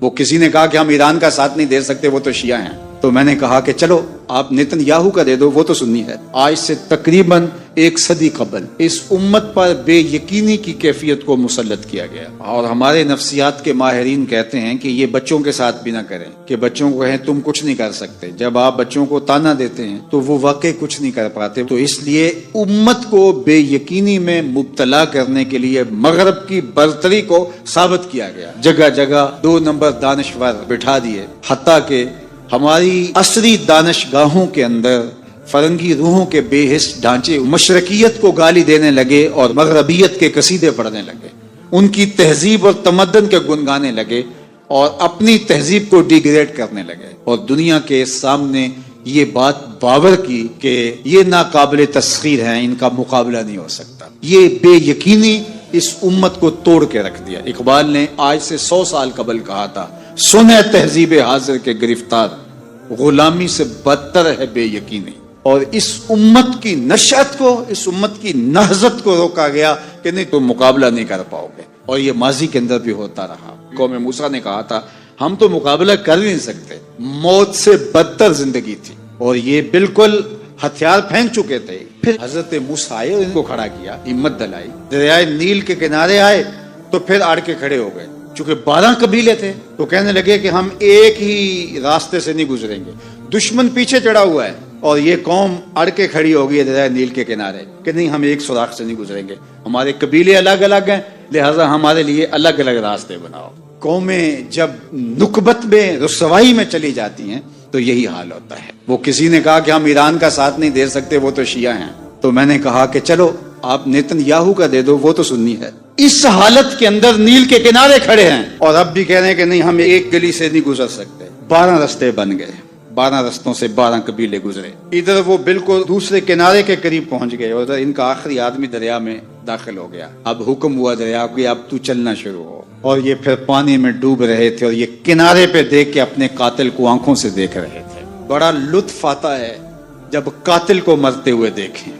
وہ کسی نے کہا کہ ہم ایران کا ساتھ نہیں دے سکتے، وہ تو شیعہ ہیں، تو میں نے کہا کہ چلو آپ نیتن یاہو کا دے دو، وہ تو سنی ہے۔ آج سے تقریباً 1 صدی قبل اس امت پر بے یقینی کی کیفیت کو مسلط کیا گیا، اور ہمارے نفسیات کے ماہرین کہتے ہیں کہ یہ بچوں کے ساتھ بھی نہ کریں، کہ بچوں کو کہیں تم کچھ نہیں کر سکتے۔ جب آپ بچوں کو تانا دیتے ہیں تو وہ واقعی کچھ نہیں کر پاتے، تو اس لیے امت کو بے یقینی میں مبتلا کرنے کے لیے مغرب کی برتری کو ثابت کیا گیا، جگہ جگہ 2 نمبر دانشور بٹھا دیے، حتیٰ کہ ہماری عصری دانشگاہوں کے اندر فرنگی روحوں کے بے حس ڈھانچے مشرقیت کو گالی دینے لگے اور مغربیت کے قصیدے پڑھنے لگے، ان کی تہذیب اور تمدن کے گن گانے لگے اور اپنی تہذیب کو ڈیگریڈ کرنے لگے، اور دنیا کے سامنے یہ بات باور کی کہ یہ ناقابل تسخیر ہیں، ان کا مقابلہ نہیں ہو سکتا۔ یہ بے یقینی اس امت کو توڑ کے رکھ دیا۔ اقبال نے آج سے 100 سال قبل کہا تھا، سنے تہذیب حاضر کے گرفتار، غلامی سے بدتر ہے بے یقینی۔ اور اس امت کی نشأت کو، اس امت کی نہضت کو روکا گیا کہ نہیں تم مقابلہ نہیں کر پاؤ گے، اور یہ ماضی کے اندر بھی ہوتا رہا۔ قوم موسیٰ نے کہا تھا ہم تو مقابلہ کر نہیں سکتے، موت سے بدتر زندگی تھی، اور یہ بالکل ہتھیار پھینک چکے تھے۔ پھر حضرت موسیٰ آئے اور ان کو کھڑا کیا، ہمت دلائی، دریائے نیل کے کنارے آئے تو پھر اڑ کے کھڑے ہو گئے۔ چونکہ 12 قبیلے تھے تو کہنے لگے کہ ہم ایک ہی راستے سے نہیں گزریں گے، دشمن پیچھے چڑھا ہوا ہے اور یہ قوم اڑ کے کھڑی ہوگی دریائے نیل کے کنارے کہ نہیں ہم ایک سوراخ سے نہیں گزریں گے، ہمارے قبیلے الگ الگ ہیں، لہٰذا ہمارے لیے الگ الگ راستے بناؤ۔ قومیں جب نکبت میں، رسوائی میں چلی جاتی ہیں تو یہی حال ہوتا ہے۔ وہ کسی نے کہا کہ ہم ایران کا ساتھ نہیں دے سکتے، وہ تو شیعہ ہیں، تو میں نے کہا کہ چلو آپ نیتن یاہو کا دے دو، وہ تو سنی ہے۔ اس حالت کے اندر نیل کے کنارے کھڑے ہیں اور اب بھی کہہ رہے ہیں کہ نہیں ہم ایک گلی سے نہیں گزر سکتے۔ 12 رستے بن گئے، 12 رستوں سے 12 قبیلے گزرے، ادھر وہ بالکل دوسرے کنارے کے قریب پہنچ گئے اور ادھر ان کا آخری آدمی دریا میں داخل ہو گیا۔ اب حکم ہوا دریا کو اب تو چلنا شروع ہو، اور یہ پھر پانی میں ڈوب رہے تھے اور یہ کنارے پہ دیکھ کے اپنے قاتل کو آنکھوں سے دیکھ رہے تھے۔ بڑا لطف آتا ہے جب قاتل کو مرتے ہوئے دیکھیں۔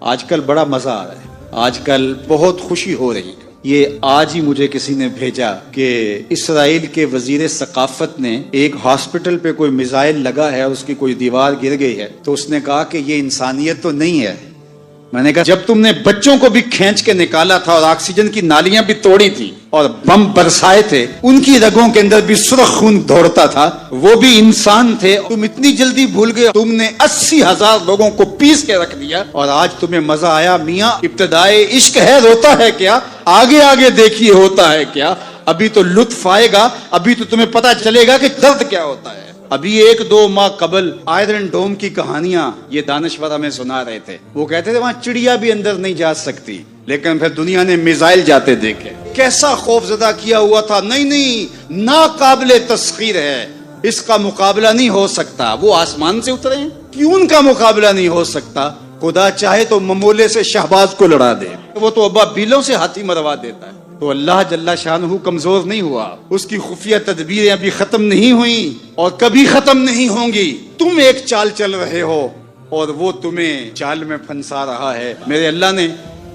آج کل بڑا مزہ آ رہا ہے، آج کل بہت خوشی ہو رہی ہے۔ یہ آج ہی مجھے کسی نے بھیجا کہ اسرائیل کے وزیر ثقافت نے ایک ہاسپٹل پہ کوئی میزائل لگا ہے اور اس کی کوئی دیوار گر گئی ہے، تو اس نے کہا کہ یہ انسانیت تو نہیں ہے۔ میں نے کہا جب تم نے بچوں کو بھی کھینچ کے نکالا تھا اور آکسیجن کی نالیاں بھی توڑی تھی اور بم برسائے تھے، ان کی رگوں کے اندر بھی سرخ خون دوڑتا تھا، وہ بھی انسان تھے، تم اتنی جلدی بھول گئے، تم نے 80,000 لوگوں کو پیس کے رکھ دیا اور آج تمہیں مزہ آیا۔ میاں ابتدائے عشق ہے، روتا ہے کیا، آگے آگے دیکھیے ہوتا ہے کیا، ابھی تو لطف آئے گا، ابھی تو تمہیں پتا چلے گا کہ درد کیا ہوتا ہے۔ ابھی 1-2 ماہ قبل آئرن ڈوم کی کہانیاں یہ دانشور ہمیں سنا رہے تھے، وہ کہتے تھے وہاں چڑیا بھی اندر نہیں جا سکتی، لیکن پھر دنیا نے میزائل جاتے دیکھے، کیسا خوف زدہ کیا ہوا تھا۔ نہیں ناقابل تسخیر ہے، اس کا مقابلہ نہیں ہو سکتا۔ وہ آسمان سے اترے ہیں، کیوں ان کا مقابلہ نہیں ہو سکتا؟ خدا چاہے تو ممولے سے شہباز کو لڑا دے، وہ تو ابا بیلوں سے ہاتھی مروا دیتا ہے۔ تو اللہ جل شانہ کمزور نہیں ہوا، اس کی خفیہ تدبیریں ابھی ختم نہیں ہوئیں اور کبھی ختم نہیں ہوں گی۔ تم ایک چال چل رہے ہو اور وہ تمہیں چال میں پھنسا رہا ہے۔ میرے اللہ نے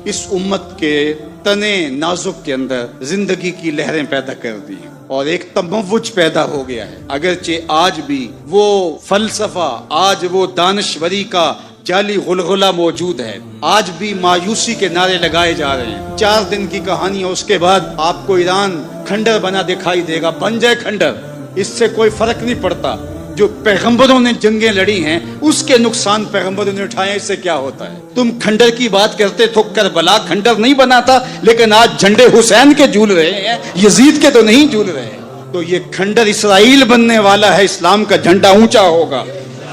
اس امت کے تنے نازک کے اندر زندگی کی لہریں پیدا کر دی اور ایک تموج پیدا ہو گیا ہے۔ اگرچہ آج بھی وہ فلسفہ، آج وہ دانشوری کا جعلی غلغلہ موجود ہے، آج بھی مایوسی کے نعرے لگائے جا رہے ہیں۔ 4 دن کی کہانی ہے، اس کے بعد آپ کو ایران کھنڈر بنا دکھائی دے گا، بن جائے کھنڈر، اس سے کوئی فرق نہیں پڑتا۔ جو پیغمبروں نے جنگیں لڑی ہیں اس کے نقصان پیغمبروں نے اٹھائے، اس سے کیا ہوتا ہے؟ تم کھنڈر کی بات کرتے تو کربلا کھنڈر نہیں بنا تھا، لیکن آج جھنڈے حسین کے جھول رہے ہیں، یزید کے تو نہیں جھول رہے ہیں۔ تو یہ کھنڈر اسرائیل بننے والا ہے، اسلام کا جھنڈا اونچا ہوگا۔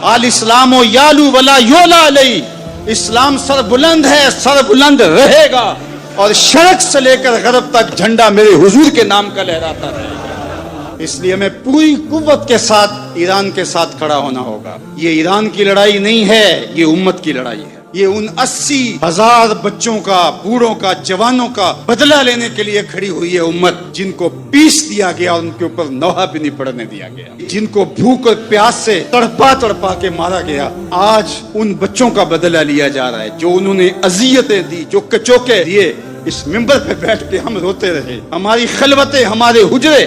آل اسلام و یالو ولا یولا علی، اسلام سر بلند ہے، سر بلند رہے گا، اور شرق سے لے کر غرب تک جھنڈا میرے حضور کے نام کا لہراتا رہے گا۔ اس لیے ہمیں پوری قوت کے ساتھ ایران کے ساتھ کھڑا ہونا ہوگا۔ یہ ایران کی لڑائی نہیں ہے، یہ امت کی لڑائی ہے۔ یہ ان 80,000 بچوں کا، بوڑھوں کا، جوانوں کا بدلہ لینے کے لیے کھڑی ہوئی ہے امت، جن کو پیس دیا گیا اور ان کے اوپر نوحہ بھی نہیں پڑنے دیا گیا، جن کو بھوک اور پیاس سے تڑپا تڑپا کے مارا گیا۔ آج ان بچوں کا بدلہ لیا جا رہا ہے جو انہوں نے اذیتیں دی، جو کچوکے دیے۔ اس منبر پہ بیٹھ کے ہم روتے رہے، ہماری خلوتیں، ہمارے حجرے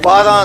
12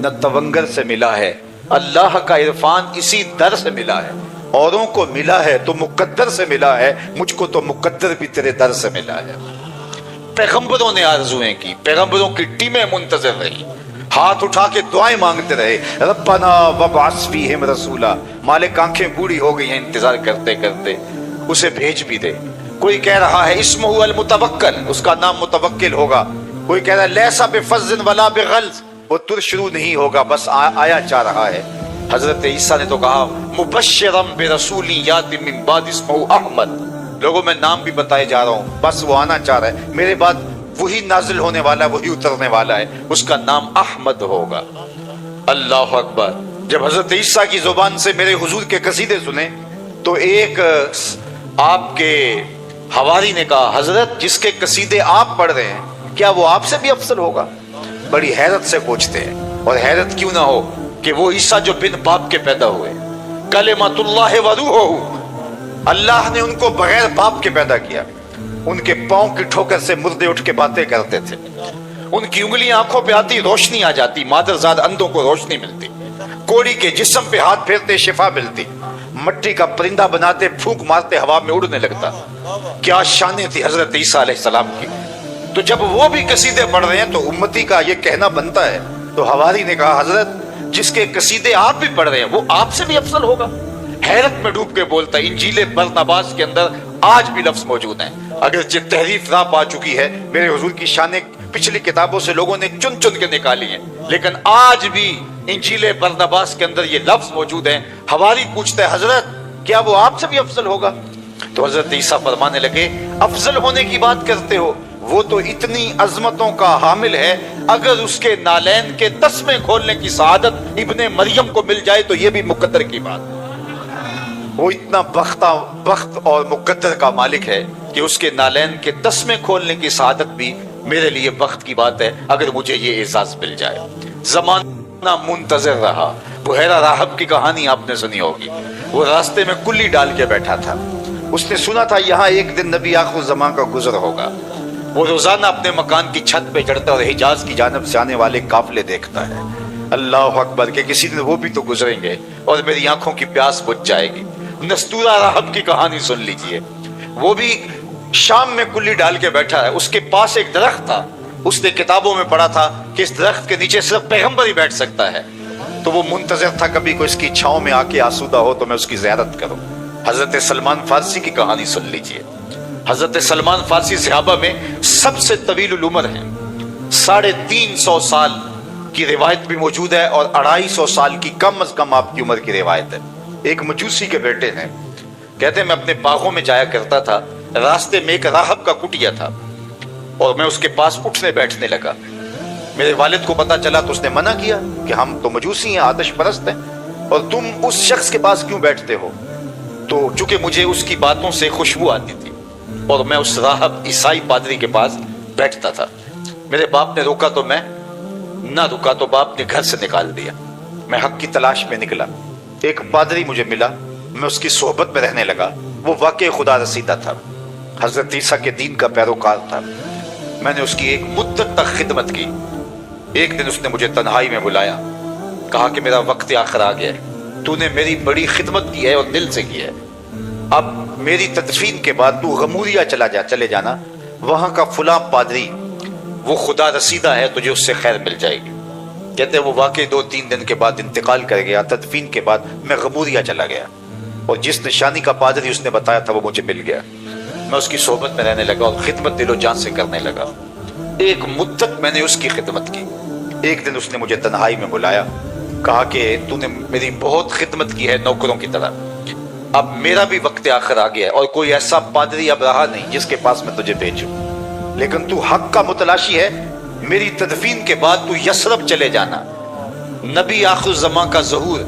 نہ تونگر سے ملا ہے، اللہ کا عرفان اسی در سے ملا ہے۔ اوروں کو ملا ہے تو مقدر سے ملا ہے، مجھ کو تو مقدر بھی تیرے در سے ملا ہے۔ پیغمبروں نے آرزویں کی، پیغمبروں کی ٹیمیں منتظر رہی، ہاتھ اٹھا کے دعائیں مانگتے رہے، ربنا وابعث فیہم رسولا، مالک آنکھیں بوڑھی ہو گئی ہیں انتظار کرتے کرتے، اسے بھیج بھی دے۔ کوئی کہہ رہا ہے اسمہ المتوکل، اس کا نام متوکل ہوگا، کوئی کہہ رہا ہے لیسا بفظ ولا بغلظ، وہ تر شروع نہیں ہوگا، بس آیا چاہ رہا ہے۔ حضرت عیسیٰ نے تو کہا مبشرم برسول یاتی من بعد اسمہ احمد، لوگوں میں نام بھی بتائے جا رہا ہوں، بس وہ آنا چاہ رہا ہے، میرے بعد وہی نازل ہونے والا ہے، وہی اترنے والا ہے، اس کا نام احمد ہوگا۔ اللہ اکبر۔ جب حضرت عیسیٰ کی زبان سے میرے حضور کے قصیدے سنے تو ایک آپ کے حواری نے کہا حضرت جس کے قصیدے آپ پڑھ رہے ہیں کیا وہ آپ سے بھی افضل ہوگا؟ بڑی حیرت سے پوچھتے ہیں، اور حیرت کیوں نہ ہو کہ وہ عیسیٰ جو بن باپ کے پیدا ہوئے، کلمۃ اللہ و روحہ، اللہ نے ان کو بغیر باپ کے پیدا کیا، ان کے پاؤں کی ٹھوکر سے مردے اٹھ کے باتیں کرتے تھے، ان کی انگلیاں آنکھوں پہ آتی روشنی آ جاتی، مادرزاد اندھوں کو روشنی ملتی، کوڑی کے جسم پہ ہاتھ پھیرتے شفا ملتی، مٹی کا پرندہ بناتے پھونک مارتے ہوا میں اڑنے لگتا۔ کیا شانیں تھی حضرت عیسیٰ علیہ السلام کی۔ تو جب وہ بھی قصیدے پڑھ رہے ہیں تو امتی کا یہ کہنا بنتا ہے۔ تو حواری نے کہا حضرت جس کے قصیدے آپ بھی پڑھ رہے ہیں وہ آپ سے بھی افضل ہوگا؟ حیرت میں ڈوب کے بولتا ہے انجیل برناباس کے اندر آج بھی لفظ موجود ہیں، اگرچہ تحریف راہ پا چکی ہے، میرے حضور کی شانیں پچھلی کتابوں سے لوگوں نے چن چن کے نکالی ہیں، لیکن آج بھی انجیل برناباس کے اندر یہ لفظ موجود ہیں۔ حواری پوچھتا ہے حضرت کیا وہ آپ سے بھی افضل ہوگا؟ تو حضرت عیسیٰ فرمانے لگے افضل ہونے کی بات کرتے ہو، وہ تو اتنی عظمتوں کا حامل ہے، اگر اس کے نالین کے تسمے کھولنے کی سعادت ابن مریم کو مل جائے تو یہ بھی مقدر کی بات ہے۔ وہ اتنا بخت اور مقدر کا مالک ہے کہ اس کے نالین کے تسمے کھولنے کی سعادت بھی میرے لیے بخت کی بات ہے اگر مجھے یہ اعزاز مل جائے۔ زمانہ منتظر رہا۔ بحیرہ راہب کی کہانی آپ نے سنی ہوگی، وہ راستے میں کلی ڈال کے بیٹھا تھا، اس نے سنا تھا یہاں ایک دن نبی آخر الزمان کا گزر ہوگا۔ وہ روزانہ اپنے مکان کی چھت پہ چڑھتا اور حجاز کی جانب سے آنے والے قافلے دیکھتا ہے۔ اللہ اکبر کہ کسی دن وہ بھی تو گزریں گے اور میری آنکھوں کی پیاس بجھ جائے گی۔ نستورہ راہب کی کہانی سن لیجئے، وہ بھی شام میں کلی ڈال کے بیٹھا ہے، اس کے پاس ایک درخت تھا، اس نے کتابوں میں پڑھا تھا کہ اس درخت کے نیچے صرف پیغمبر ہی بیٹھ سکتا ہے، تو وہ منتظر تھا کبھی کوئی اس کی چھاؤں میں آ کے آسودہ ہو تو میں اس کی زیارت کروں۔ حضرت سلمان فارسی کی کہانی سن لیجئے۔ حضرت سلمان فارسی صحابہ میں سب سے طویل العمر ہیں، 350 سال کی روایت بھی موجود ہے اور 250 سال کی کم از کم آپ کی عمر کی روایت ہے۔ ایک مجوسی کے بیٹے ہیں، کہتے ہیں میں اپنے باغوں میں جایا کرتا تھا، راستے میں ایک راہب کا کٹیا تھا اور میں اس کے پاس اٹھنے بیٹھنے لگا۔ میرے والد کو پتا چلا تو اس نے منع کیا کہ ہم تو مجوسی ہیں، آتش پرست ہیں، اور تم اس شخص کے پاس کیوں بیٹھتے ہو؟ تو چونکہ مجھے اس کی باتوں سے خوشبو آتی تھی اور میں اس راہب عیسائی پادری کے پاس بیٹھتا تھا۔ میرے باپ نے روکا تو میں نہ رکا تو باپ نے گھر سے نکال دیا۔ میں حق کی تلاش میں نکلا، ایک پادری مجھے ملا، میں اس کی صحبت میں رہنے لگا۔ وہ واقع خدا رسیدہ تھا، حضرت عیسیٰ کے دین کا پیروکار تھا۔ میں نے اس کی ایک مدت تک خدمت کی۔ ایک دن اس نے مجھے تنہائی میں بلایا، کہا کہ میرا وقت آخر آ گیا ہے، تو نے میری بڑی خدمت کی ہے اور دل سے کی ہے، اب میری تدفین کے بعد تو غموریا چلے جانا، وہاں کا فلاں پادری وہ خدا رسیدہ ہے، تجھے اس سے خیر مل جائے گی۔ کہتے ہیں وہ واقعی 2-3 دن کے بعد انتقال کر گیا۔ تدفین کے بعد میں غموریا چلا گیا اور جس نشانی کا پادری اس نے بتایا تھا وہ مجھے مل گیا۔ میں اس کی صحبت میں رہنے لگا اور خدمت دل و جان سے کرنے لگا۔ ایک مدت میں نے اس کی خدمت کی۔ ایک دن اس نے مجھے تنہائی میں بلایا، کہا کہ تو نے میری بہت خدمت کی ہے نوکروں کی طرح، اب میرا بھی وقت آخر آ گیا ہے اور کوئی ایسا پادری اب رہا نہیں جس کے پاس میں تجھے بھیجوں، لیکن تو حق کا متلاشی ہے، میری تدفین کے بعد تو یثرب چلے جانا، نبی آخر الزمان کا ظہور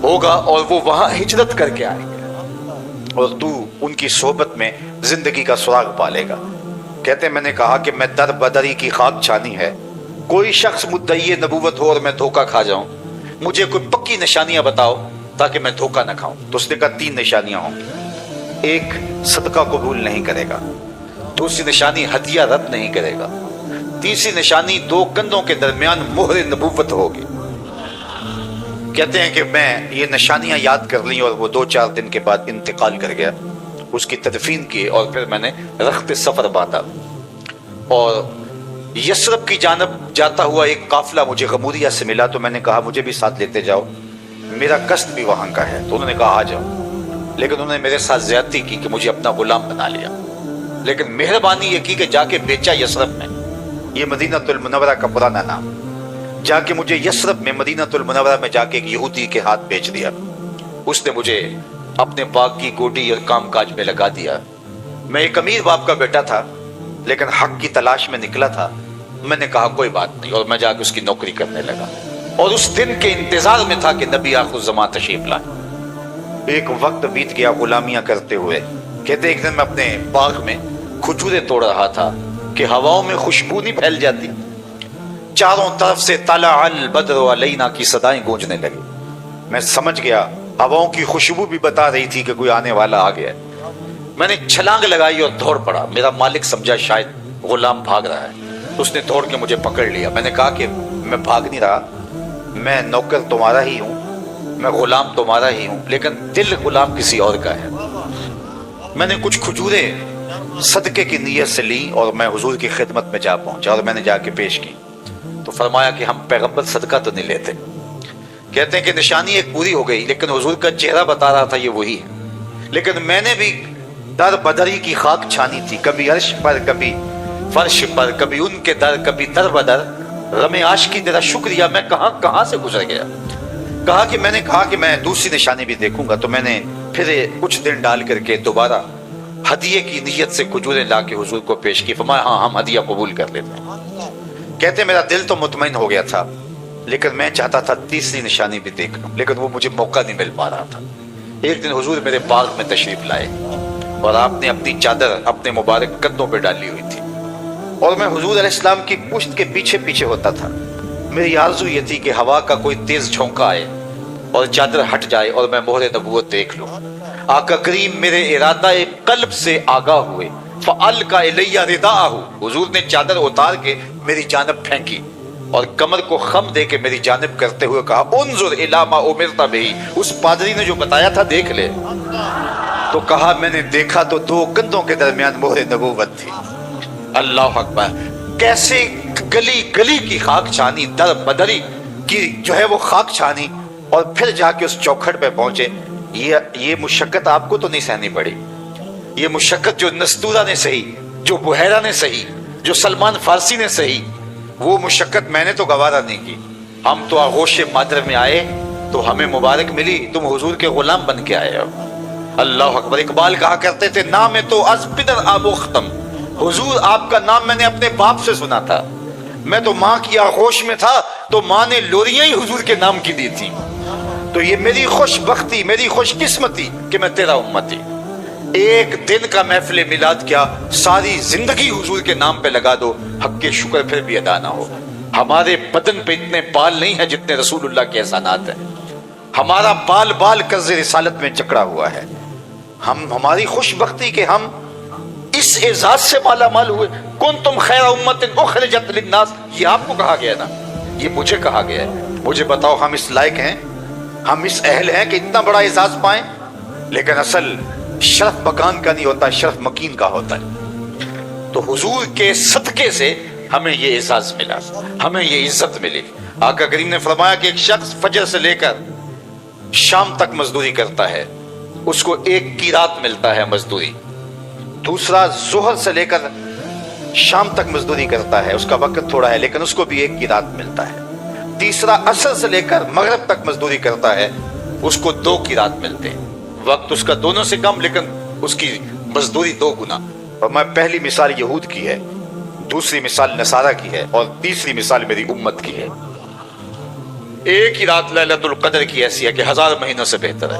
ہوگا اور وہ وہاں ہجرت کر کے آئے گا اور تو ان کی صحبت میں زندگی کا سراغ پالے گا۔ کہتے ہیں میں نے کہا کہ میں در بدری کی خاک چھانی ہے، کوئی شخص مدعی نبوت ہو اور میں دھوکہ کھا جاؤں، مجھے کوئی پکی نشانیاں بتاؤ تاکہ میں دھوکہ نہ کھاؤں۔ تو اس نے کہا 3 نشانیاں ہوں گی، ایک صدقہ قبول نہیں کرے گا، دوسری نشانی ہدیہ رد نہیں کرے گا، تیسری نشانی دو کندھوں کے درمیان مہر نبوت ہوگی. کہتے ہیں کہ میں یہ نشانیاں یاد کر لیں اور وہ 2-4 دن کے بعد انتقال کر گیا. اس کی تدفین کی اور پھر میں نے رخت سفر باندھا اور یثرب کی جانب جاتا ہوا ایک قافلہ مجھے غموریہ سے ملا. تو میں نے کہا مجھے بھی ساتھ لیتے جاؤ, میرا قصد بھی وہاں کا ہے. تو انہوں نے کہا آ جاؤ, لیکن انہوں نے میرے ساتھ زیادتی کی کہ مجھے اپنا غلام بنا لیا. لیکن مہربانی یہ کی کہ جا کے بیچا یثرب میں, یہ مدینہ المنورہ کا پرانا نام, جا کے مجھے یثرب میں مدینہ المنورہ میں جا کے ایک یہودی کے ہاتھ بیچ دیا. اس نے مجھے اپنے باغ کی گوڈی اور کام کاج میں لگا دیا. میں ایک امیر باپ کا بیٹا تھا لیکن حق کی تلاش میں نکلا تھا. میں نے کہا کوئی بات نہیں, اور میں جا کے اس کی نوکری کرنے لگا اور اس دن کے انتظار میں تھا کہ نبی آخر الزمان تشریف لائے. ایک وقت بیت گیا غلامیاں کرتے ہوئے. کہتے ایک دن میں اپنے باغ میں کھجورے توڑ رہا تھا کہ ہواؤں میں خوشبو نہیں پھیل جاتی. چاروں طرف سے طلع البدر علینا کی صدائیں گونجنے لگی. میں سمجھ گیا ہواؤں کی خوشبو بھی بتا رہی تھی کہ کوئی آنے والا آ گیا. میں نے چھلانگ لگائی اور دوڑ پڑا. میرا مالک سمجھا شاید غلام بھاگ رہا ہے, اس نے دوڑ کے مجھے پکڑ لیا. میں نے کہا کہ میں بھاگ نہیں رہا, میں نوکر تمہارا ہی ہوں, میں غلام تمہارا ہی ہوں, لیکن دل غلام کسی اور کا ہے. میں نے کچھ کھجورے صدقے کی نیت سے لی اور میں حضور کی خدمت میں جا پہنچا اور میں نے جا کے پیش کی. تو فرمایا کہ ہم پیغمبر صدقہ تو نہیں لیتے. کہتے ہیں کہ نشانی ایک پوری ہو گئی, لیکن حضور کا چہرہ بتا رہا تھا یہ وہی ہے. لیکن میں نے بھی در بدری کی خاک چھانی تھی, کبھی عرش پر, کبھی فرش پر, کبھی ان کے در, کبھی در بدر. غم عاشقی تیرا شکریہ, میں کہاں سے گزر گیا. میں نے کہا کہ میں دوسری نشانی بھی دیکھوں گا. تو میں نے پھر کچھ دن ڈال کر کے دوبارہ ہدیے کی نیت سے کھجوریں لا کے حضور کو پیش کی. فرمایا ہاں ہم ہدیہ قبول کر لیتے ہیں. کہتے میرا دل تو مطمئن ہو گیا تھا, لیکن میں چاہتا تھا تیسری نشانی بھی دیکھ لوں, لیکن وہ مجھے موقع نہیں مل پا رہا تھا. ایک دن حضور میرے باغ میں تشریف لائے اور آپ نے اپنی چادر اپنے مبارک کندھوں پہ ڈالی ہوئی تھی اور میں حضور علیہ السلام کی پشت کے پیچھے پیچھے ہوتا تھا. میری آرزو یہ تھی کہ ہوا کا کوئی تیز جھونکا آئے اور چادر ہٹ جائے اور میں مہر نبوت دیکھ لوں. آقا کریم میرے ارادہ قلب سے آگاہ ہوئے. فَأَلْقَ إِلَيَّ رِدَاءَهُ, حضور نے چادر اتار کے میری جانب پھینکی اور کمر کو خم دے کے میری جانب کرتے ہوئے کہا انظر الی ما امرت بہ, اس پادری نے جو بتایا تھا دیکھ لے. تو کہا میں نے دیکھا تو دو کندھوں کے درمیان مہر نبوت تھی. اللہ اکبر, کیسے گلی گلی کی خاک چھانی, در بدری کی جو ہے وہ خاک چھانی اور پھر جا کے اس چوکھٹ پہ پہنچے. یہ مشقت آپ کو تو نہیں سہنی پڑی. یہ مشقت جو نستورہ نے سہی, جو بحیرہ نے سہی, جو سلمان فارسی نے سہی, وہ مشقت میں نے تو گوارا نہیں کی. ہم تو آغوش مادر میں آئے تو ہمیں مبارک ملی, تم حضور کے غلام بن کے آئے ہو. اللہ اکبر. اقبال کہا کرتے تھے نام تو از پدر آبوختم, حضور آپ کا نام میں نے اپنے باپ سے سنا تھا. میں تو ماں کی آغوش میں تھا تو ماں نے لوریاں ہی حضور کے نام کی دی تھی. تو یہ میری خوش بختی, میری خوش قسمتی کہ میں تیرا امتی. ایک دن کا محفل میلاد کیا, ساری زندگی حضور کے نام پہ لگا دو, حق کے شکر پھر بھی ادا نہ ہو. ہمارے بدن پہ اتنے بال نہیں ہیں جتنے رسول اللہ کے احسانات ہیں. ہمارا بال بال قرض رسالت میں جکڑا ہوا ہے. ہماری خوش بختی کہ ہم اس اعزاز سے مالا مال ہوئے. کنتم خیر امت اخرجت للناس, یہ آپ کو کہا گیا نا, یہ مجھے کہا گیا ہے. مجھے بتاؤ ہم اس لائق ہیں, ہم اس اہل ہیں کہ اتنا بڑا اعزاز پائیں؟ لیکن اصل شرف مکان کا نہیں ہوتا, شرف مکین کا ہوتا ہے. تو حضور کے صدقے سے ہمیں یہ اعزاز ملا, ہمیں یہ عزت ملی. آقا کریم نے فرمایا کہ ایک شخص فجر سے لے کر شام تک مزدوری کرتا ہے, اس کو 1 کی رات ملتا ہے مزدوری. دوسرا ظہر سے لے کر شام تک مزدوری کرتا ہے, اس کا وقت تھوڑا ہے لیکن اس کو بھی 1 کی رات ملتا ہے. تیسرا عصر سے لے کر مغرب تک مزدوری کرتا ہے, اس کو 2 کی رات ملتے ہیں. وقت اس کا دونوں سے کم لیکن اس کی مزدوری 2 گنا. اور میں پہلی مثال یہود کی ہے, دوسری مثال نصارہ کی ہے, اور تیسری مثال میری امت کی ہے. 1 ہی رات لیلۃ القدر کی ایسی ہے کہ 1000 مہینوں سے بہتر ہے.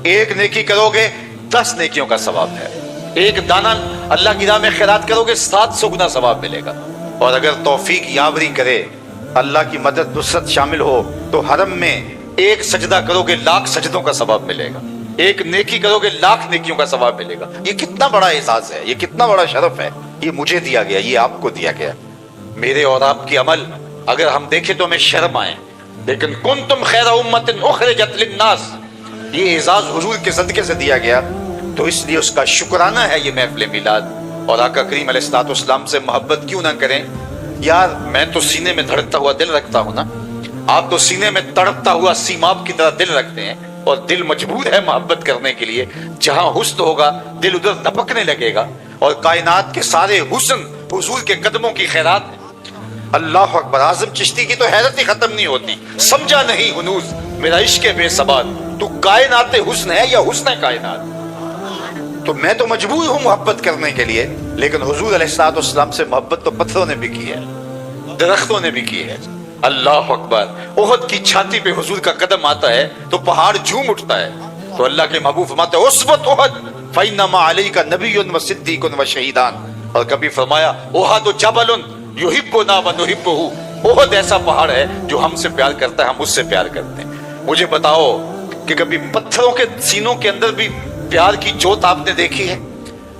1 نیکی کرو گے 10 نیکیوں کا ثواب ہے. 1 دانہ اللہ کی راہ میں خیرات کرو گے 700 گنا ثواب ملے گا. اور اگر توفیق یاوری کرے, اللہ کی مدد نصرت شامل ہو, تو حرم میں 1 سجدہ کرو گے 1,00,000 سجدوں کا ثواب ملے گا. 1 نیکی کرو گے 1,00,000 نیکیوں کا ثواب ملے گا. یہ کتنا بڑا اعزاز ہے, یہ کتنا بڑا شرف ہے. یہ مجھے دیا گیا, یہ آپ کو دیا گیا. میرے اور آپ کی عمل اگر ہم دیکھیں تو ہمیں شرم آئے، لیکن کنتم خیر امت اخرجت للناس، یہ اعزاز حضور کے صدقے سے دیا گیا، تو اس لیے اس کا شکرانہ ہے یہ محفل میلاد۔ اور آقا کریم علیہ الصلوۃ والسلام سے محبت کیوں نہ کریں؟ یار میں تو سینے میں دھڑکتا ہوا دل رکھتا ہوں نا، آپ تو سینے میں تڑپتا ہوا سیماب کی طرح دل رکھتے ہیں، اور دل مجبور ہے محبت کرنے کے لیے۔ جہاں حسن ہوگا دل ادھر دپکنے لگے گا، اور کائنات کے سارے حسن حضور کے قدموں کی خیرات ہے۔ اللہ اکبر، اعظم چشتی کی تو حیرت ہی ختم نہیں ہوتی، سمجھا نہیں ہنوز میرا عشق بے ثبات، تو کائنات حسن ہے یا حسن کائنات؟ تو میں تو مجبور ہوں محبت کرنے کے لیے، لیکن حضور علیہ الصلوۃ والسلام سے محبت تو پتھروں نے بھی کی ہے، درختوں نے بھی کی ہے۔ اللہ اکبر، احد کی چھاتی پہ حضور کا قدم آتا ہے تو پہاڑ جھوم اٹھتا ہے، تو اللہ کے محبوب فرماتے ہیں اسوۃ احد فإنما علیک نبی و صدیق و شہیدان، اور کبھی فرمایا احد جبل یحبنا و نحبہ، احد ایسا پہاڑ ہے جو ہم سے پیار کرتا ہے، ہم اس سے پیار کرتے ہیں۔ مجھے بتاؤ کہ کبھی پتھروں کے سینوں کے اندر بھی پیار کی جوت آپ نے دیکھی ہے؟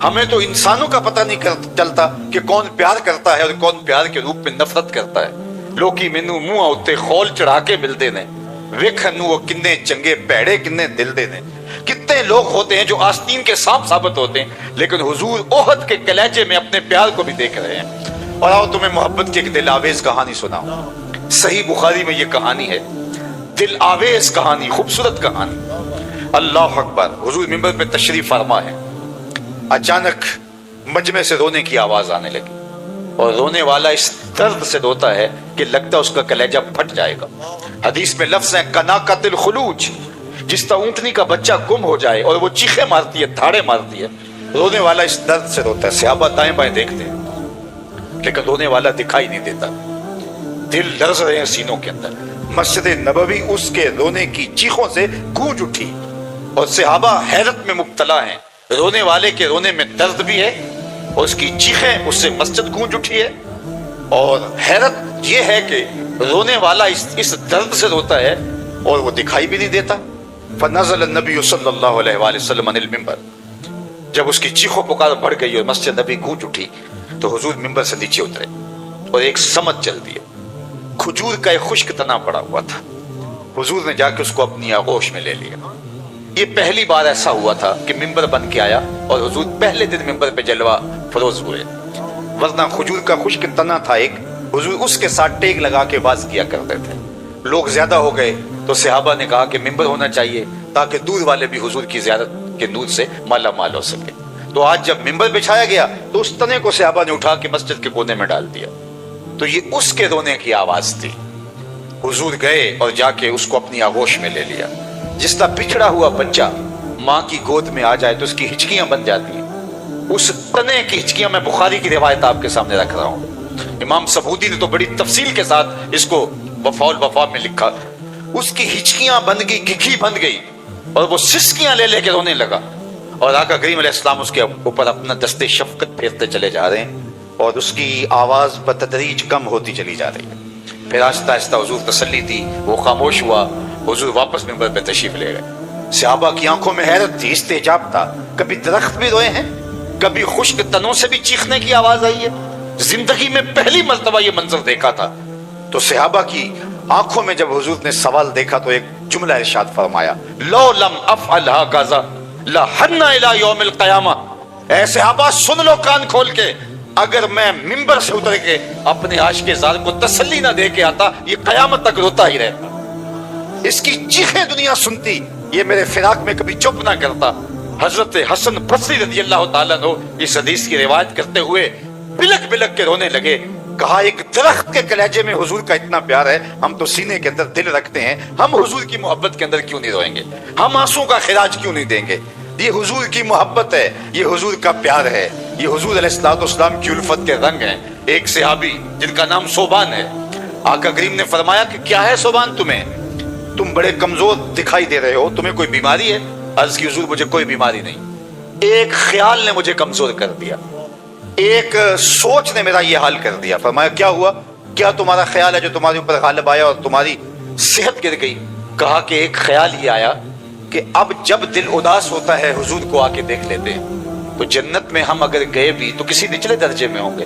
ہمیں تو انسانوں کا پتہ نہیں چلتا کہ کون پیار کرتا ہے اور کون پیار کے روپ میں نفرت کرتا ہے۔ لوکی مینوں منہ اُتے خول چڑھا کے ملتے نے، ویکھن وہ کنے چنگے پیڑے کنے دل دے نے۔ کتنے لوگ ہوتے ہیں جو آستین کے سانپ ثابت ہوتے ہیں، لیکن حضور احد کے کلیجے میں اپنے پیار کو بھی دیکھ رہے ہیں۔ اور آؤ تمہیں محبت کی ایک دل آویز کہانی سناؤں۔ صحیح بخاری میں یہ کہانی ہے، دل آویز کہانی، خوبصورت کہانی۔ اللہ اکبر، حضور منبر پہ تشریف فرما ہے، اچانک مجمع سے رونے کی آواز آنے لگی، اور رونے والا اس درد سے روتا ہے کہ لگتا ہے اس کا کلیجہ پھٹ جائے گا۔ حدیث میں لفظ ہے کناقۃ الخلوج، جس طرح اونٹنی کا بچہ گم ہو جائے اور وہ چیخیں مارتی ہے، دھاڑے مارتی ہے، رونے والا اس درد سے روتا ہے۔ صحابہ دائیں بائیں دیکھتے ہیں لیکن رونے والا دکھائی نہیں دیتا، دل لرز رہے ہیں سینوں کے اندر۔ مسجد نبوی اس کے رونے کی چیخوں سے گونج اٹھی، اور صحابہ حیرت میں مبتلا ہیں، رونے والے کے رونے میں درد بھی ہے، اور اس کی چیخیں اس سے مسجد گونج اٹھی ہے، اور حیرت یہ ہے کہ رونے والا اس درد سے روتا ہے اور وہ دکھائی بھی نہیں دیتا۔ فنزل النبی صلی اللہ علیہ وآلہ وسلم عن المنبر، جب اس کی چیخوں پکار بڑھ گئی اور مسجد نبی گونج اٹھی تو حضور منبر سے نیچے اترے اور ایک سمت چل دی۔ کھجور کا ایک خشک تنا پڑا ہوا تھا، حضور نے جا کے اس کو اپنی آغوش میں لے لیا۔ یہ پہلی بار ایسا ہوا تھا کہ منبر بن کے آیا اور حضور پہلے دن منبر پہ جلوہ فروز ہوئے، ورنہ کھجور کا خشک تنا تھا ایک، حضور اس کے ساتھ ٹیک لگا کے باز کیا کرتے تھے۔ لوگ زیادہ ہو گئے تو صحابہ نے کہا کہ منبر ہونا چاہیے تاکہ دور والے بھی حضور کی زیارت کے نور سے مالا مال ہو سکے۔ تو آج جب منبر بچھایا گیا تو اس تنے کو صحابہ نے اٹھا کے مسجد کے کونے میں ڈال دیا، تو یہ اس کے رونے کی آواز تھی۔ حضور گئے اور جا کے اس کو اپنی آغوش میں لے لیا۔ جس طرح بچھڑا ہوا بچہ ماں کی گود میں آ جائے تو اس کی ہچکیاں بن جاتی ہیں، اس تنے کی ہچکیاں، میں بخاری کی روایت آپ کے سامنے رکھ رہا ہوں، امام سبودی نے تو بڑی تفصیل کے ساتھ اس کو وفا الوفا میں لکھا۔ اس کی ہچکیاں بن گئی، گھگھی بن گئی، اور وہ سسکیاں لے لے کے رونے لگا، اور آقا کریم علیہ السلام اس کے اوپر اپنا دستے شفقت پھیرتے چلے جا رہے ہیں، اور اس کی آواز بتدریج کم ہوتی چلی جا رہی ہے۔ پھر آہستہ آہستہ حضور تسلی دی، وہ خاموش ہوا، حضور واپس منبر پہ تشریف لے گئے۔ صحابہ کی آنکھوں میں حیرت تھی، استعجاب تھا، کبھی درخت بھی روئے ہیں، کبھی خشک تنوں سے بھی چیخنے کی آواز آئی ہے، زندگی میں پہلی مرتبہ یہ منظر دیکھا تھا۔ تو صحابہ کی آنکھوں میں جب حضور نے سوال دیکھا تو ایک جملہ ارشاد فرمایا، لو لم افعل هكذا لحن الى یوم القیامہ۔ اے صحابہ سن لو کان کھول کے، اگر میں منبر سے اتر کے اپنے عاشق زار کو تسلی نہ دے کے آتا، یہ قیامت تک روتا ہی رہتا، اس کی چیخیں دنیا سنتی، یہ میرے فراق میں کبھی چپ نہ کرتا۔ حضرت حسن بصری رضی اللہ تعالیٰ عنہ اس حدیث کی روایت کرتے ہوئے بلک بلک کے رونے لگے، کہا ایک درخت کے کلیجے میں حضور کا اتنا پیار ہے، ہم تو سینے کے اندر دل رکھتے ہیں، ہم حضور کی محبت کے اندر کیوں نہیں روئیں گے، ہم آنسوں کا خراج کیوں نہیں دیں گے؟ یہ حضور کی محبت ہے، یہ حضور کا پیار ہے، یہ حضور علیہ الصلوۃ والسلام کی الفت کے رنگ ہیں۔ ایک صحابی جن کا نام صوبان ہے، آقا کریم نے فرمایا کہ کیا ہے صوبان تمہیں، تم بڑے کمزور دکھائی دے رہے ہو، تمہیں کوئی بیماری ہے؟ عرض کی حضور مجھے کوئی بیماری نہیں، ایک خیال نے مجھے کمزور کر دیا، ایک سوچ نے میرا یہ حال کر دیا۔ فرمایا کیا ہوا؟ کیا تمہارا خیال ہے جو تمہارے اوپر غالب آیا اور تمہاری صحت گر گئی؟ کہا کہ ایک خیال یہ آیا کہ اب جب دل اداس ہوتا ہے حضور کو آ کے دیکھ لیتے ہیں، تو جنت میں ہم اگر گئے بھی تو کسی نچلے درجے میں ہوں گے،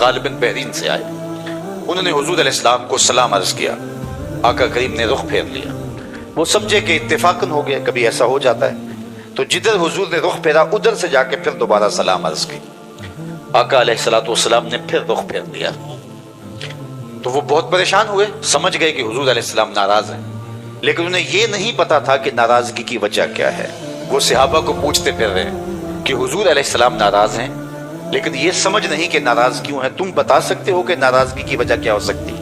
غالباً بحرین سے آئے. انہوں نے حضور علیہ السلام کو سلام عرض کیا. آقا کریم نے رخ پھیر لیا. وہ سمجھے کہ اتفاقاً ہو گیا, کبھی ایسا ہو جاتا ہے. تو جدھر حضور نے رخ پھیرا ادھر سے جا کے پھر دوبارہ سلام عرض کی. آقا علیہ السلام نے پھر رخ پھیر لیا. تو وہ بہت پریشان ہوئے, سمجھ گئے کہ حضور علیہ السلام ناراض ہیں, لیکن انہیں یہ نہیں پتا تھا کہ ناراضگی کی وجہ کیا ہے. وہ صحابہ کو پوچھتے پھر رہے ہیں کہ حضور علیہ السلام ناراض ہیں, لیکن یہ سمجھ نہیں کہ ناراض کیوں ہیں. تم بتا سکتے ہو کہ ناراضگی کی وجہ کیا ہو سکتی؟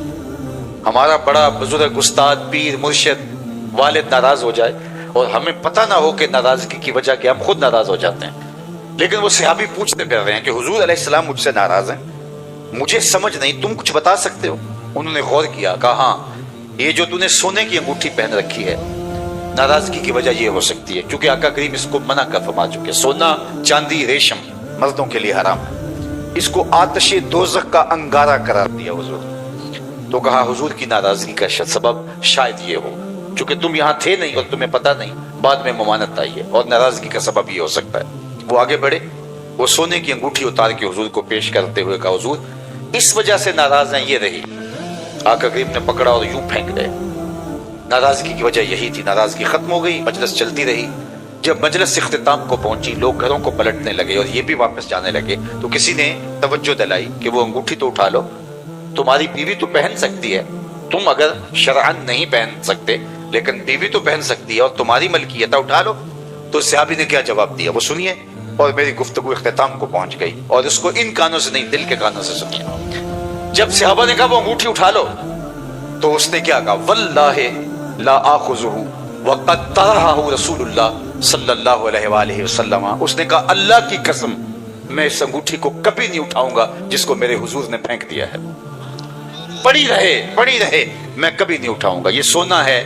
ہمارا بڑا بزرگ, استاد, پیر, مرشد, والد ناراض ہو جائے اور ہمیں پتہ نہ ہو کہ ناراضگی کی وجہ کیا, ہم خود ناراض ہو جاتے ہیں. لیکن وہ صحابی پوچھتے پھر رہے ہیں کہ حضور علیہ السلام مجھ سے ناراض ہیں, مجھے سمجھ نہیں, تم کچھ بتا سکتے ہو؟ انہوں نے غور کیا, کہا ہاں, یہ جو تم نے سونے کی انگوٹھی پہن رکھی ہے, ناراضگی کی وجہ یہ ہو سکتی ہے کیونکہ آقا کریم اس کو منع کر فرما چکے. سونا, چاندی, ریشم مردوں کے لیے حرام ہے. اس کو آتش دوزخ کا انگارہ قرار دیا حضور. تو کہا حضور کی ناراضگی کا سبب شاید یہ ہو, چونکہ تم یہاں تھے نہیں اور تمہیں پتہ نہیں, بعد میں ممانعت آئی ہے اور ناراضگی کا سبب یہ ہو سکتا ہے. وہ آگے بڑھے, وہ سونے کی انگوٹھی اتار کے حضور کو پیش کرتے ہوئے کہا حضور اس وجہ سے ناراض ہیں, یہ رہی. آقا کریم نے پکڑا اور یوں پھینک دے. ناراضگی کی وجہ یہی تھی. ناراضگی ختم ہو گئی, مجلس چلتی رہی. جب مجلس اختتام کو پہنچی, لوگ گھروں کو پلٹنے لگے اور یہ بھی واپس جانے لگے, تو کسی نے توجہ دلائی کہ وہ انگوٹھی تو اٹھا لو, تمہاری بیوی تو پہن سکتی ہے, تم اگر شرعاً نہیں پہن سکتے لیکن بیوی تو پہن سکتی ہے اور تمہاری ملکیت ہے, اٹھا لو. تو صحابی نے کیا جواب دیا وہ سنیے, اور میری گفتگو اختتام کو پہنچ گئی, اور اس کو ان کانوں سے نہیں دل کے کانوں سے سنیے. جب صحابہ نے کہا وہ انگوٹھی اٹھا لو, تو اس نے کیا کہا, واللہ لا آخذہ وقد طرحہ رسول اللہ صلی اللہ علیہ وآلہ وسلم. اس نے کہا اللہ کی قسم میں اس انگوٹھی کو کبھی نہیں اٹھاؤں گا جس کو میرے حضور نے پھینک دیا ہے. پڑی رہے, میں کبھی نہیں اٹھاؤں گا. یہ سونا ہے,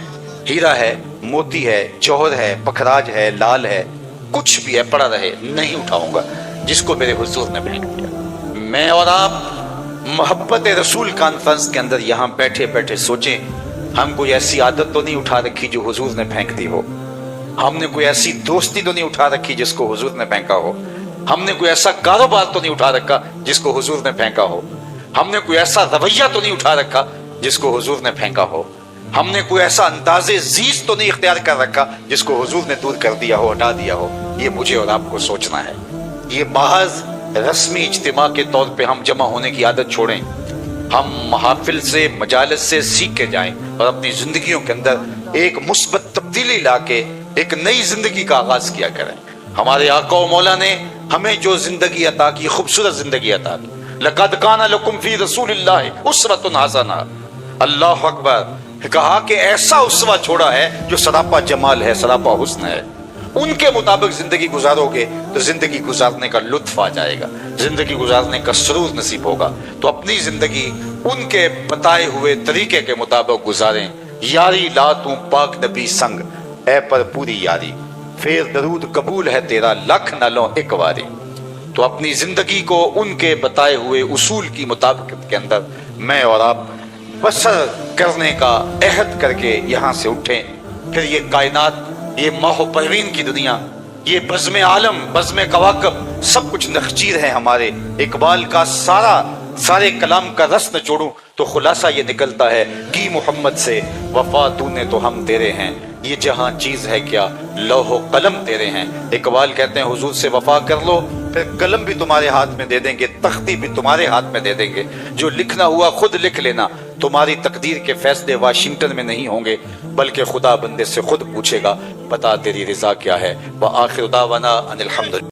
ہیرا ہے, موتی ہے, جوہر ہے, پکھراج ہے, لال ہے, کچھ بھی ہے, پڑا رہے, نہیں اٹھاؤں گا جس کو میرے حضور نے پھینک دیا. میں اور آپ محبت رسول کانفرنس کے اندر یہاں بیٹھے بیٹھے سوچیں, ہم کوئی ایسی عادت تو نہیں اٹھا رکھی جو حضور نے پھینک دی ہو, ہم نے کوئی ایسی دوستی تو نہیں اٹھا رکھی جس کو حضور نے پھینکا ہو, ہم نے کوئی ایسا کاروبار تو نہیں اٹھا رکھا جس کو حضور نے پھینکا ہو, ہم نے کوئی ایسا رویہ تو نہیں اٹھا رکھا جس کو حضور نے پھینکا ہو, ہم نے کوئی ایسا انداز زیست تو نہیں اختیار کر رکھا جس کو حضور نے دور کر دیا ہو, ہٹا دیا ہو. یہ مجھے اور آپ کو سوچنا ہے. یہ محض رسمی اجتماع کے طور پہ ہم جمع ہونے کی عادت چھوڑیں, ہم محافل سے, مجالس سے سیکھ کے جائیں اور اپنی زندگیوں کے اندر ایک مثبت تبدیلی لا کے ایک نئی زندگی کا آغاز کیا کریں. ہمارے آقا و مولا نے ہمیں جو زندگی عطا کی, خوبصورت زندگی عطا کی, لقد کان لکم فی رسول اللہ اسوۃ حسنہ, اللہ اکبر, کہا کہ ایسا اسوہ چھوڑا ہے جو سراپا جمال ہے, سراپا حسن ہے. ان کے مطابق زندگی گزارو گے تو زندگی گزارنے کا لطف آ جائے گا, زندگی گزارنے کا سرور نصیب ہوگا. تو اپنی زندگی ان کے بتائے ہوئے طریقے کے مطابق گزاریں. یاری لا تو پاک نبی سنگ, اے پر پوری یاری, پھر درود قبول ہے تیرا لکھ نہ لو ایک واری. تو اپنی زندگی کو ان کے بتائے ہوئے اصول کی مطابقت کے اندر میں اور آپ بسر کرنے کا عہد کر کے یہاں سے اٹھیں. پھر یہ کائنات, یہ ماہ و پروین کی دنیا, یہ بزم عالم, بزم کواکب, سب کچھ نخچیر ہے ہمارے. اقبال کا سارے کلام کا رس نچوڑوں تو خلاصہ یہ نکلتا ہے کہ محمد سے وفا تو نے تو ہم تیرے ہیں, یہ جہاں چیز ہے کیا لوح و قلم تیرے ہیں. اقبال کہتے ہیں حضور سے وفا کر لو, پھر قلم بھی تمہارے ہاتھ میں دے دیں گے, تختی بھی تمہارے ہاتھ میں دے دیں گے, جو لکھنا ہوا خود لکھ لینا. تمہاری تقدیر کے فیصلے واشنگٹن میں نہیں ہوں گے بلکہ خدا بندے سے خود پوچھے گا بتا تیری رضا کیا ہے. وآخر دعوانا ان الحمد